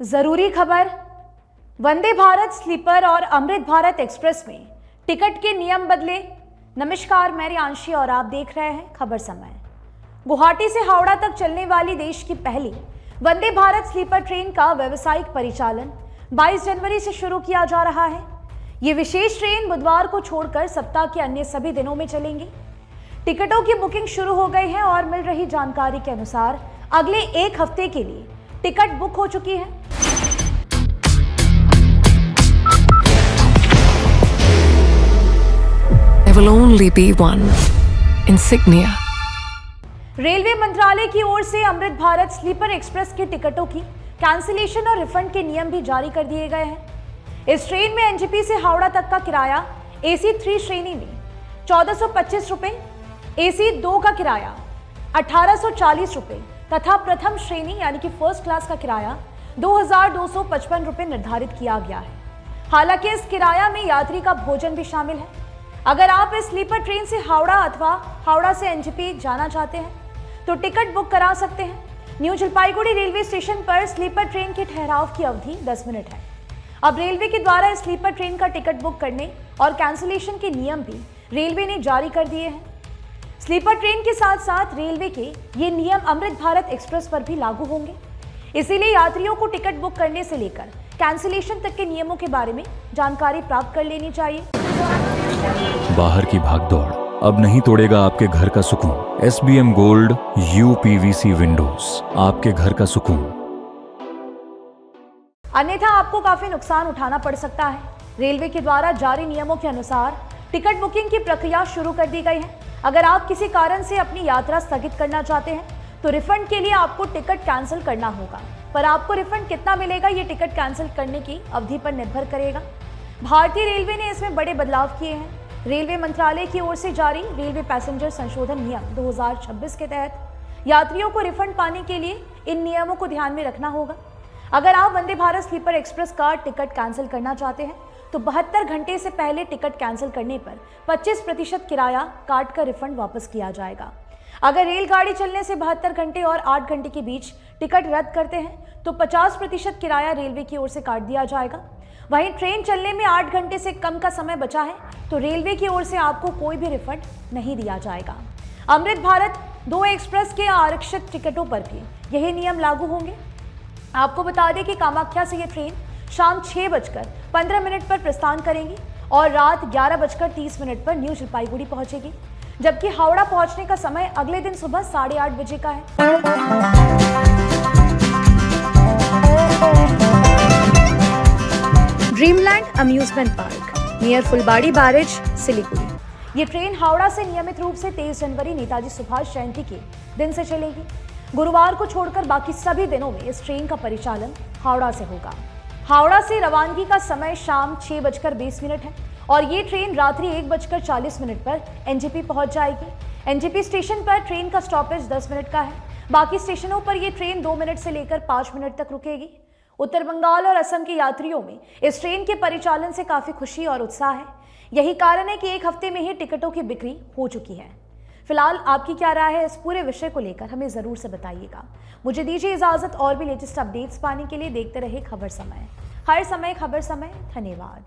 जरूरी खबर। वंदे भारत स्लीपर और अमृत भारत एक्सप्रेस में टिकट के नियम बदले। नमस्कार, मैं रियांशी और आप देख रहे हैं खबर समय। गुवाहाटी से हावड़ा तक चलने वाली देश की पहली वंदे भारत स्लीपर ट्रेन का व्यावसायिक परिचालन 22 जनवरी से शुरू किया जा रहा है। ये विशेष ट्रेन बुधवार को छोड़कर सप्ताह के अन्य सभी दिनों में चलेंगी। टिकटों की बुकिंग शुरू हो गई है और मिल रही जानकारी के अनुसार अगले एक हफ्ते के लिए टिकट बुक हो चुकी है। There will only be one insignia. Railway मंत्रालय की ओर से अमृत भारत स्लीपर एक्सप्रेस की टिकटों की कैंसिलेशन और रिफंड के नियम भी जारी कर दिए गए हैं। इस ट्रेन में एनजेपी से हावड़ा तक का किराया AC 3 श्रेणी में 1425 रुपए, AC 2 का किराया 1840 रुपए तथा प्रथम श्रेणी यानी कि फर्स्ट क्लास का किराया 2255 रुपए निर्धारित किया गया है। हालांकि इस किराया में यात्री का भोजन भी शामिल है। अगर आप इस स्लीपर ट्रेन से हावड़ा अथवा हावड़ा से एनजेपी जाना चाहते हैं तो टिकट बुक करा सकते हैं। न्यू जलपाईगुड़ी रेलवे स्टेशन पर स्लीपर ट्रेन के ठहराव की अवधि 10 मिनट है। अब रेलवे के द्वारा इस स्लीपर ट्रेन का टिकट बुक करने और कैंसिलेशन के नियम भी रेलवे ने जारी कर दिए हैं। स्लीपर ट्रेन के साथ साथ रेलवे के ये नियम अमृत भारत एक्सप्रेस पर भी लागू होंगे। इसीलिए यात्रियों को टिकट बुक करने से लेकर कैंसिलेशन तक के नियमों के बारे में जानकारी प्राप्त कर लेनी चाहिए। बाहर की भागदौड़ अब नहीं तोड़ेगा आपके घर का सुकून। SBM गोल्ड UPVC विंडोज, आपके घर का सुकून। अन्यथा आपको काफी नुकसान उठाना पड़ सकता है। रेलवे के द्वारा जारी नियमों के अनुसार टिकट बुकिंग की प्रक्रिया शुरू कर दी गई है। अगर आप किसी कारण से अपनी यात्रा स्थगित करना चाहते हैं तो रिफंड के लिए आपको टिकट कैंसिल करना होगा, पर आपको रिफंड कितना मिलेगा ये टिकट कैंसिल करने की अवधि पर निर्भर करेगा। भारतीय रेलवे ने इसमें बड़े बदलाव किए हैं। रेलवे मंत्रालय की ओर से जारी रेलवे पैसेंजर संशोधन नियम 2026 के तहत यात्रियों को रिफंड पाने के लिए इन नियमों को ध्यान में रखना होगा। अगर आप वंदे भारत स्लीपर एक्सप्रेस का टिकट कैंसिल करना चाहते हैं तो 72 घंटे से पहले टिकट कैंसिल करने पर 25% किराया काट कर रिफंड वापस किया जाएगा। अगर रेलगाड़ी चलने से 72 घंटे और 8 घंटे के बीच टिकट रद्द करते हैं तो 50% किराया रेलवे की ओर से काट दिया जाएगा। वहीं ट्रेन चलने में 8 घंटे से कम का समय बचा है तो रेलवे की ओर से आपको कोई भी रिफंड नहीं दिया जाएगा। अमृत भारत 2 एक्सप्रेस के आरक्षित टिकटों पर भी यही नियम लागू होंगे। आपको बता दें कि कामाख्या से यह ट्रेन शाम 6:15 पर प्रस्थान करेंगी और रात 11:30 पर न्यू जलपाईगुड़ी पहुंचेगी, जबकि हावड़ा पहुंचने का समय अगले दिन सुबह 8:30 बजे का है। ड्रीमलैंड अम्यूजमेंट पार्क नियर फुलबाड़ी बैरेज, सिलीगुड़ी। ये ट्रेन हावड़ा से नियमित रूप से 23 जनवरी नेताजी सुभाष जयंती के दिन से चलेगी। गुरुवार को छोड़कर बाकी सभी दिनों में इस ट्रेन का परिचालन हावड़ा से होगा। हावड़ा से रवानगी का समय शाम 6:20 है और ये ट्रेन रात्रि 1:40 पर एनजेपी पहुंच जाएगी। एनजेपी स्टेशन पर ट्रेन का स्टॉपेज 10 मिनट का है। बाकी स्टेशनों पर ये ट्रेन 2 मिनट से लेकर 5 मिनट तक रुकेगी। उत्तर बंगाल और असम के यात्रियों में इस ट्रेन के परिचालन से काफी खुशी और उत्साह है। यही कारण है कि एक हफ्ते में ही टिकटों की बिक्री हो चुकी है। फिलहाल आपकी क्या राय है इस पूरे विषय को लेकर हमें जरूर से बताइएगा। मुझे दीजिए इजाजत। और भी लेटेस्ट अपडेट्स पाने के लिए देखते रहिए खबर समय। हर समय खबर समय। धन्यवाद।